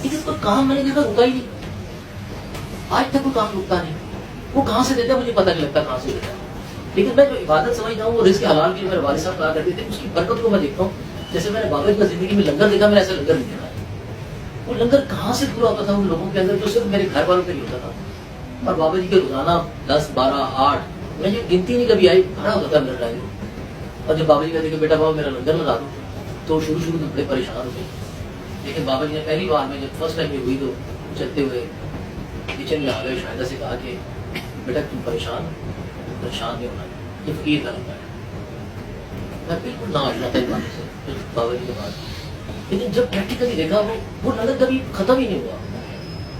لیکن کوئی کام میں نے دیکھا رکا ہی نہیں, آج تک کوئی کام رکتا نہیں. وہ کہاں سے دیتا ہے مجھے پتہ نہیں لگتا کہاں سے دیتا ہے. لیکن میں جو عبادت سمجھتا ہوں وہ رزق حلال کی میرے والد صاحب کہا کرتے تھے, اس کی برکت کو میں دیکھتا ہوں. جیسے میں نے بابا جی کا زندگی میں لنگر دیکھا, میں نے ایسا لنگر نہیں دیکھا. وہ لنگر کہاں سے پورا ہوتا تھا ان لوگوں کے اندر جو صرف میرے گھر والوں کے لیے ہوتا تھا. اور بابا جی کے روزانہ 10 12 8 میں جو گنتی نہیں کبھی آئی, بھرا ہوتا تھا میرا ٹائم. اور جب بابا جی کہتے کہ بیٹا بابا میرا لنگر لگا دو, تو شروع میں بڑے پریشان ہوتے. لیکن بابا جی نے پہلی بار میں جب فرسٹ ٹائم یہ ہوئی تو چلتے ہوئے کچن میں آ گئے, شاہدہ سے کہا کہ بیٹا تم پریشان نہیں ہونا, یہ فقیر کا لنگر ہے. میں بالکل نہ آشنا تھا اس بات سے بابا جی کے بعد. لیکن جب پریکٹیکلی دیکھا وہ لنگر کبھی ختم ہی نہیں ہوا.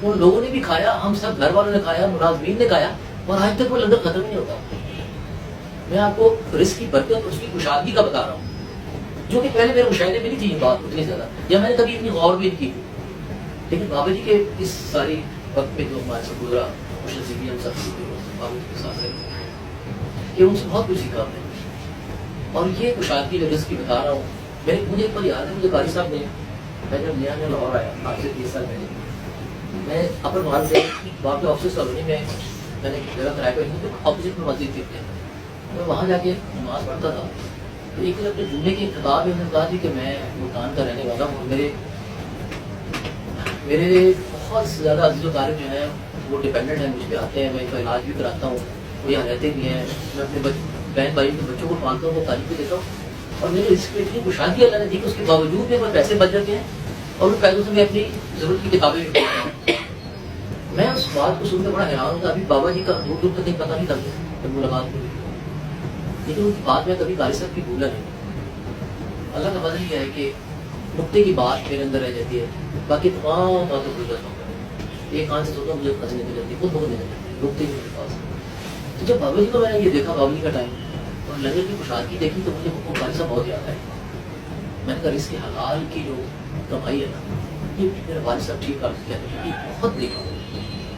ان لوگوں نے بھی کھایا, ہم سب گھر والوں نے کھایا, ملازمین نے کھایا, اور آج تک وہ لنگر ختم ہی نہیں ہوتا. میں آپ کو رزق کی برکت, اس کی کشادگی کا بتا رہا ہوں, جو کہ پہلے میرے مشاہدے میں نہیں تھی یہ بات اتنی زیادہ, یا میں نے کبھی اتنی غور بھی نہیں کی. لیکن بابا جی کے اس ساری وقت میں جو ہمارے سے گزرا, مشرفی ہم سب بابا جی کے ساتھ رہے, کہ ان سے بہت کچھ سیکھا ہم نے. اور یہ کشادگی جو رزق کی بتا رہا ہوں, مجھے ایک بار یاد ہے, مجھے قاری صاحب نے, میں جب نیا لاہور آیا آج سے 30 سال پہلے, میں اپر محل سے وہاں پہ آفس کالونی میں نے جگہ کرایہ پہ, اپوزٹ میں مسجد تھی, میں وہاں جا کے نماز پڑھتا تھا. تو ایک دن اپنے جمعے کی خطاب میں نے کہا تھی کہ میں ملتان کا رہنے والا ہوں, میرے بہت زیادہ عزیز و قارب جو ہیں وہ ڈپینڈنٹ ہیں, مجھ پہ آتے ہیں, میں ان کا علاج بھی کراتا ہوں, وہ یہاں رہتے بھی ہیں, میں اپنے بہن بھائی کے بچوں کو پالتا ہوں, وہ تعلیم بھی دیتا ہوں. اور میرے رزق میں اتنی کشادگی اللہ نے دی کہ اس کے باوجود میں وہ پیسے بچ جاتے ہیں, اور ان پیسوں سے میں اپنی ضرورت کی کتابیں بھی پڑھتا ہوں. میں اس بات کو سن کے بڑا حیران ہوتا. ابھی بابا جی کا دور دور تک نہیں پتہ نہیں تھا جب ملاقات ہوئی, لیکن ان کی بات میں کبھی قاری صاحب کی بھولا نہیں. اللہ کا فضل یہ ہے کہ نقطے کی بات میرے اندر رہ جاتی ہے, باقی تمام باتیں بھول جاتا ہوں. ایک کان سے سوچتا ہوں, مجھے پھنسنے نکل جاتی ہے, خود بہت نکل جاتی ہے, نقطے کے پاس. تو جب بابا جی کو میں نے یہ دیکھا, بابا جی کا ٹائم اور لنگر کی کشادگی دیکھی, تو مجھے وہ قاری صاحب بہت یاد آئے. میں نے کہا اس کے حلال کی جو کمائی ہے نا, یہ میرے والد صاحب ٹھیک کہتے ہیں, یہ بہت دیکھا ہوں.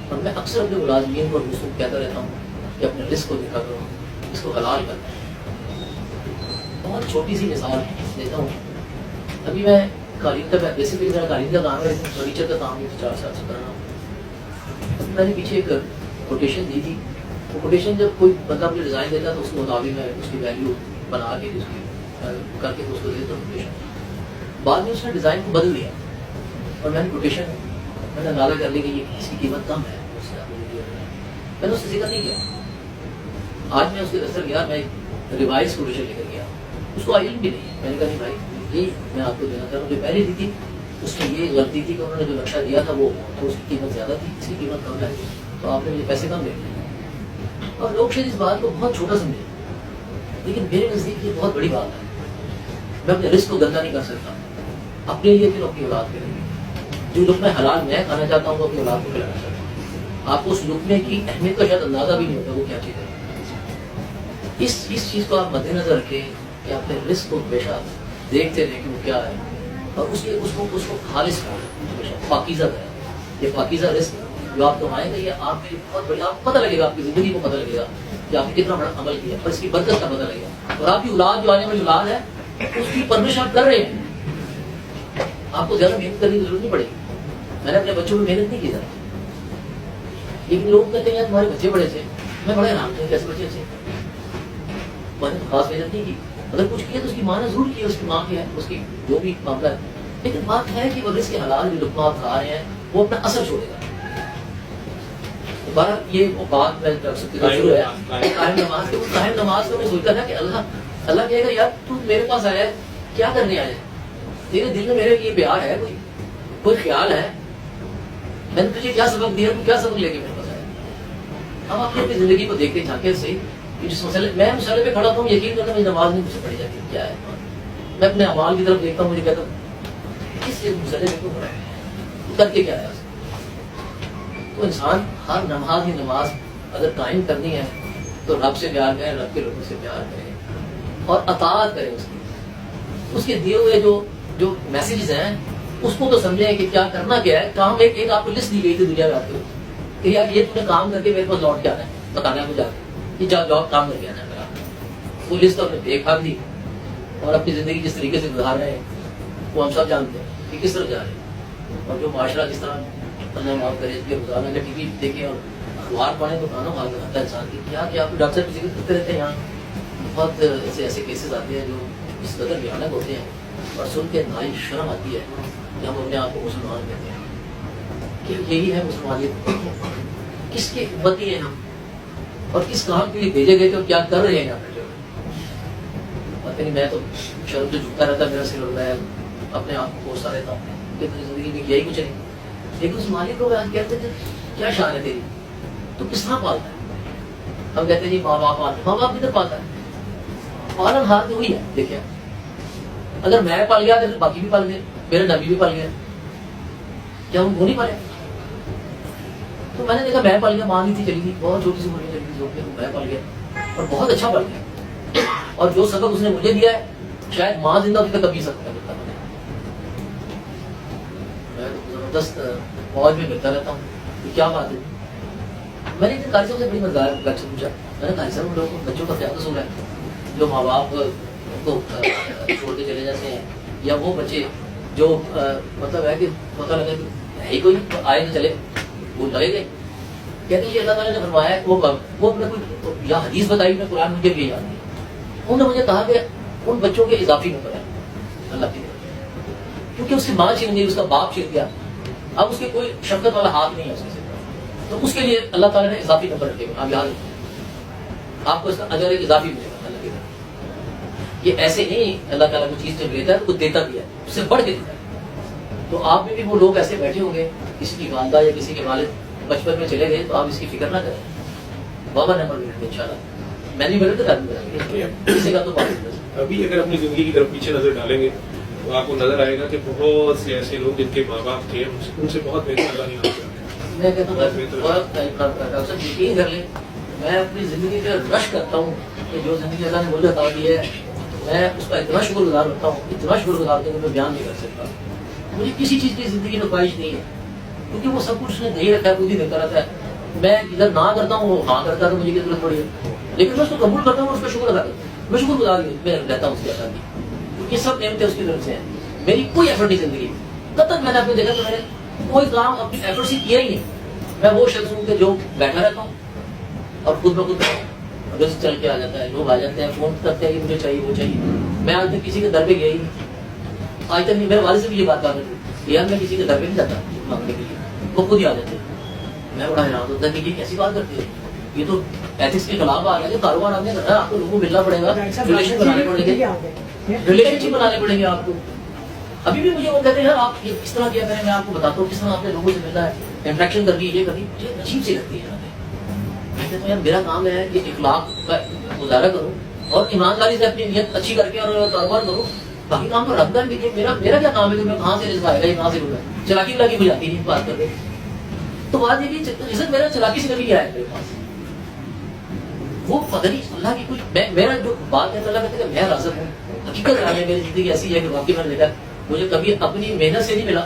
اور میں اکثر اپنے ملازمین کو کہتا رہتا ہوں کہ اپنے رزق کو دیکھا کرو, اس کو حلال کرنا. بہت چھوٹی سی مثال دیتا ہوں. ابھی میں قالین کا, جیسے کہ میرا قالین کا کام ہے, فرنیچر کا کام ہے, 4 سال سے کر رہا ہوں. میں نے پیچھے ایک کوٹیشن دی تھی. وہ کوٹیشن جب کوئی بندہ مجھے ڈیزائن دیتا تو اس کے مطابق میں اس کی ویلیو بنا کے اس کی کر کے اس کو دیتا ہوں کوٹیشن. بعد میں اس نے ڈیزائن کو بدل دیا, اور میں نے کوٹیشن میں نے اندازہ کر لی کہ یہ اس کی قیمت کم ہے, میں نے اس سے ذکر نہیں کیا. آج میں اس کے دفتر گیا, میں ریوائز کوٹیشن لے کر گیا, اس کو علم بھی نہیں. میں نے کہا نہیں بھائی, یہ میں آپ کو دینا چاہ رہا ہوں, جو پہلے دی تھی اس میں یہ غلطی تھی کہ انہوں نے جو نقشہ دیا تھا وہ تو اس کی قیمت زیادہ تھی, اس کی قیمت کم ہے, تو آپ نے مجھے پیسے کم دے دیے. اور لوگ شاید اس بات کو بہت چھوٹا سمجھے, لیکن میرے نزدیک یہ بہت بڑی بات ہے. میں اپنے رزق کو گندا نہیں کر سکتا, اپنے لیے پھر اپنی اولاد کے لیے. جو لقمہ حلال میں کھانا چاہتا ہوں وہ اپنی اولاد کو کھلانا چاہتا ہوں. آپ کو اس لقمے کی اہمیت کا شاید اندازہ بھی نہیں ہوتا وہ کیا چیز ہے. اس چیز کو آپ مد نظر رکھیں کہ اپنے رزق کو ہمیشہ دیکھتے رہیں کہ وہ کیا ہے, اور اس کو خالص پاکیزہ کریں. یہ پاکیزہ رزق جو آپ کمائیں گے, یہ آپ کے لیے بہت بڑی, آپ کو پتہ لگے گا, آپ کی زندگی کو پتہ لگے گا کہ آپ نے کتنا بڑا عمل کیا, اور اس کی برکت کا پتہ لگے گا. اور آپ کی اولاد جو آنے والی اولاد ہے اس کی پرورش آپ کر رہے ہیں. آپ کو زیادہ محنت کرنے کی ضرورت نہیں پڑے گی. میں نے اپنے بچوں میں محنت نہیں کی زیادہ, لیکن لوگ کہتے ہیں یار تمہارے بچے بڑے تھے. میں بڑے حیران تھے کیسے بچے تھے, میں نے خاص محنت نہیں کی. اگر کچھ کیا تو اس کی ماں نے ضرور کیا, اس کی ماں کی ہے, اس کی جو بھی معاملہ ہے. لیکن بات ہے کہ وہ رزق کے حلال جو لقمہ آپ کھا رہے ہیں وہ اپنا اثر چھوڑے گا. بارہ یہ بات میں قائم نماز کے, قائم نماز کو میں سوچتا تھا کہ اللہ کہے گا یار تو میرے پاس آیا ہے, کیا کرنے آیا ہے, تیرے دل میں میرے لیے پیار ہے, کوئی خیال ہے, میں نے تجھے کیا سبق دیا, تو کیا سبق لے کے میرے پاس آیا. اب آپ اپنی زندگی کو دیکھتے جھانکے سے, جس مسئلے میں مسئلے پہ کھڑا ہوں, یقین کرنا میری نماز نہیں مجھ سے پڑھی جاتی کیا ہے. میں اپنے اعمال کی طرف دیکھتا ہوں, مجھے کہتا ہوں کس مسئلے میں کیوں پڑھا ہے, کر کے کیا ہے. تو انسان ہر نماز کی نماز اگر قائم کرنی ہے تو رب سے پیار کریں, رب کے لوگوں سے پیار کریں, اور اطاعت کریں اس کی. اس کے دیے ہوئے جو میسیجز ہیں اس کو تو سمجھیں کہ کیا کرنا کیا ہے. کام ایک آپ کو لسٹ دی گئی تھی دنیا میں آتے ہوئے کہ یار یہ تم نے کام کر کے میرے پاس لوٹ کے آنا ہے, بتانا ہے مجھے کہ جاب کام کر کے آنا ہے میرا. وہ لسٹ ہم نے دیکھا بھی, اور اپنی زندگی جس طریقے سے گزار رہے ہیں وہ ہم سب جانتے ہیں کہ کس طرح جا رہے ہیں. اور جو معاشرہ جس طرح اللہ معاف کرے کہ روزانہ ٹی وی دیکھیں اور اخبار پڑھیں تو کھانا کھانا کھاتا ہے انسان کی کیا کہ آپ ڈاکٹر صاحب ذکر کرتے رہتے ہیں یہاں بہت ایسے کیسز آتے ہیں جو اس قدر بھیانک ہوتے ہیں اور سن کے نہایت شرم آتی ہے کہ ہم اپنے آپ کو مسلمان کہتے ہیں کہ یہی ہے مسلمانیت. کس کے امتی ہیں ہم اور کس کام کے لیے بھیجے گئے تھے اور کیا کر رہے ہیں یہاں پہ. پتہ نہیں میں تو شرم سے جھکتا رہتا میرا سر ہوتا ہے اپنے آپ کو کوستا رہتا ہوں کہ زندگی میں یہی کچھ نہیں. لیکن اس مالک کو کہتے ہیں کیا شان ہے تیری تو کس طرح پالتا ہے. ہم کہتے ہیں جی ماں باپ پالتا. ماں باپ کدھر پالتا ہے؟ پالن ہار تو وہی ہے. دیکھیں اگر میں پال گیا تو باقی بھی پال گئے, میرے نبی بھی پال گیا, کیا ہم وہ نہیں پالے؟ تو میں نے دیکھا میں پال گیا, ماں نہیں تھی چلی گئی, بہت چھوٹی سی مرغی چلی گئی جو کہ میں پال گیا اور بہت اچھا پال گیا. اور جو سبق اس نے مجھے دیا ہے شاید ماں زندہ ہوتی تو کبھی سکتا ہے. میں زبردست فوج میں ملتا رہتا ہوں کہ کیا بات ہے. میں نے قاری صاحب سے بڑی مزدار گپ سے پوچھا, میں نے قاری صاحب ان لوگوں کو بچوں کا کیا قصور ہے جو ماں باپ کو چھوڑ کے چلے جاتے ہیں, یا وہ بچے جو مطلب ہے کہ پتہ لگا کہ ہے ہی کوئی آئے نہ چلے وہ لگے گئے. کہتے ہیں یہ اللہ تعالیٰ نے فرمایا ہے وہ اپنے کوئی یا حدیث بتائی میں قرآن مجھے بھی یاد نہیں. انہوں نے مجھے کہا کہ ان بچوں کے اضافی نمبر ہے اللہ کی طرف, کیونکہ اس کی ماں چھین گئی, اس کا باپ چھین گیا, اب اس کے کوئی شفقت والا ہاتھ نہیں ہے اس کے ساتھ, تو اس کے لیے اللہ تعالیٰ نے اضافی نمبر رکھے. آپ یاد رکھیں آپ کو اس کا اجر ایک اضافی ملے گا اللہ کی طرف. یہ ایسے نہیں اللہ تعالیٰ کو چیز جب لیتا ہے تو کچھ دیتا بھی ہے, اس سے بڑھ کے دیتا ہے. تو آپ میں بھی وہ لوگ ایسے بیٹھے ہوں گے, کسی کی والدہ یا کسی کے والد بچپن میں چلے گئے تو آپ اس کی فکر نہ کریں, بابا نمبر ملیں گے انشاءاللہ. میں نہیں بولے تو آدمی کریں گے کسی کا تو بات. ابھی اگر اپنی زندگی کی طرف پیچھے نظر ڈالیں گے تو آپ کو نظر آئے گا کہ بہت سے ایسے لوگ جن کے ماں باپ تھے ان سے بہت بہتر اللہ نہیں ہوتا. میں کہتا ہوں یقین کر لیں, میں اپنی زندگی پہ رش کرتا ہوں کہ جو زندگی اللہ نے مجھے عطا کی ہے میں اس کا اتنا شکر گزار ہوتا ہوں, اتنا شکر گزار ہوتا ہوں کہ میں بیان نہیں کر سکتا. مجھے کسی چیز کی زندگی میں خواہش نہیں ہے کیونکہ وہ سب کچھ اس نے نہیں رکھا ہے, خود ہی دیتا رہتا ہے. میں ادھر نہ کرتا ہوں وہ ہاں کرتا ہے تو مجھے کی ضرورت پڑی ہے, لیکن میں اس کو قبول کرتا ہوں اور اس کا شکر ادا کرتا ہوں. میں شکر گزار میں رہتا ہوں اس کی عطا کی, کیونکہ سب نعمتیں اس کی طرف سے ہیں. میری کوئی ایفرٹ نہیں زندگی میں, کب تک میں نے اپنے دیکھا تو میں نے کوئی کام اپنی ایفرٹ سے کیا ہی نہیں. میں وہ شخص ہوں کہ جو بیٹھا رہتا ہوں اور خود بخود اگر چل کے آ جاتا ہے, لوگ آ جاتے ہیں فون کرتے ہیں کہ مجھے چاہیے وہ چاہیے. میں آج تک کسی کے در پہ گیا ہی نہیں, آج تک نہیں. میرے والد سے بھی یہ بات کہا کرتی یار میں کسی کے در پہ نہیں جاتا مانگنے کے لیے, وہ خود ہی آ جاتے ہیں. میں بڑا حیران ہوتا ہے کہ یہ کیسی بات کرتے ہیں, یہ تو ایتھکس کے خلاف آ گیا کہ کاروبار آپ نے کرنا ہے, آپ کو لوگوں کو ملنا پڑے گا, ریلیشن بنانے پڑیں گے, ریلیشن شپ بنانے پڑیں گے آپ کو. ابھی بھی مجھے وہ کہتے ہیں آپ یہ کس طرح کیا کریں, میں آپ کو بتاتا ہوں کس طرح آپ نے لوگوں سے ملنا ہے, انٹریکشن کرنی ہے, یہ کرنی, مجھے عجیب سی لگتی ہے. میں کہتا ہوں یار میرا کام ہے کہ اخلاق کا مظاہرہ کروں اور ایمانداری سے اپنی نیت اچھی کر کے اور کاروبار کروں, باقی کام تو رب کر دیجیے. میرا کیا کام ہے کہ میں کہاں سے رزق آئے گا, یہ کہاں سے رکا ہے, چلاکی ولاکی ہو جاتی نہیں بات کر کے. تو بات یہ کہ رزق میرا چلاکی سے کبھی نہیں آیا میرے پاس, وہ پتہ نہیں اللہ کی کوئی میرا جو بات ہے اللہ کہتے ہیں کہ میں رازق ہوں. حقیقت ہے میری زندگی ایسی ہے کہ واقعی میں نے دیکھا مجھے کبھی اپنی محنت سے نہیں ملا,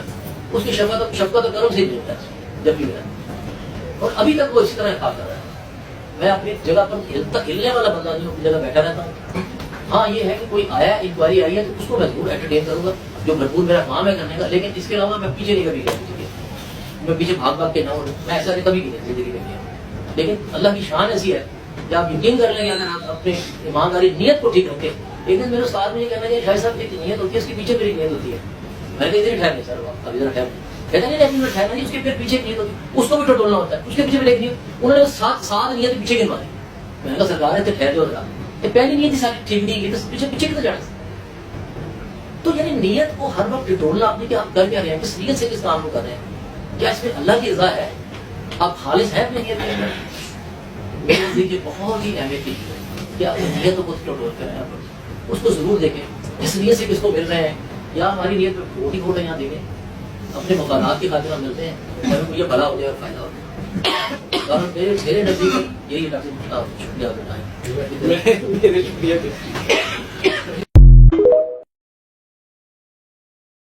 اس کی شفقت و کرم سے ملتا ہے جب بھی ملا, اور ابھی تک وہ اسی طرح کھا کر رہا ہے. میں اپنی جگہ پر ہلنے والا بندہ نہیں ہوں, اپنی جگہ بیٹھا رہتا ہوں. ہاں یہ ہے کہ کوئی آیا انکوائری آئی ہے تو اس کو میں ضرور انٹرٹین کروں گا, جو بھرپور میرا کام ہے کرنے کا, لیکن اس کے علاوہ میں پیچھے نہیں کبھی گیا, میں پیچھے بھاگ کے نہ ہوں, میں ایسا نہیں کبھی نہیں زندگی میں کیا. لیکن اللہ کی شان ایسی ہے کہ آپ یقین کر لیں گے اگر آپ اپنے ایمانداری نیت کو ٹھیک رکھیں. لیکن میرے استاد نے یہ کہنا ہے شاہد صاحب کی نیت ہوتی ہے, اس کے پیچھے میری نیت ہوتی ہے. میں نے ادھر ٹھہر نہیں سر, ابھی ذرا ٹھہر کہتے نہیں لیکن ٹھہرنا نہیں, اس کے پھر پیچھے نیت ہوتی ہے, اس کو بھی ٹٹولنا ہوتا ہے, اس کے پیچھے بھی لیکن انہوں نے سات نیت پیچھے گنوا دی. میں نے کہا سرکار ہے ٹھہر جو رہا, یہ پہلی نیت ہی ساری ٹھیک نہیں کی, پیچھے کتنا جانا. تو یعنی نیت کو ہر وقت ٹٹولنا اپنی کہ آپ کر کیا رہے ہیں, کس نیت سے کس کام کو کر رہے ہیں, کیا اس میں اللہ کی رضا ہے, آپ خالص ہیں اپنی نیت کے اندر. میری زندگی بہت ہی اہمیت کی کہ آپ نیتوں کو ٹٹول کریں, اس کو ضرور دیکھیں جس نیت سے کس کو مل رہے ہیں, یا ہماری نیت پہ چھوٹی چھوٹے یہاں دیکھیں, اپنے مفادات کی خاطر ہم ملتے ہیں, مجھے بھلا ہو جائے اور فائدہ ہو جائے. میرے نزدیک یہی ڈاکٹر شکریہ.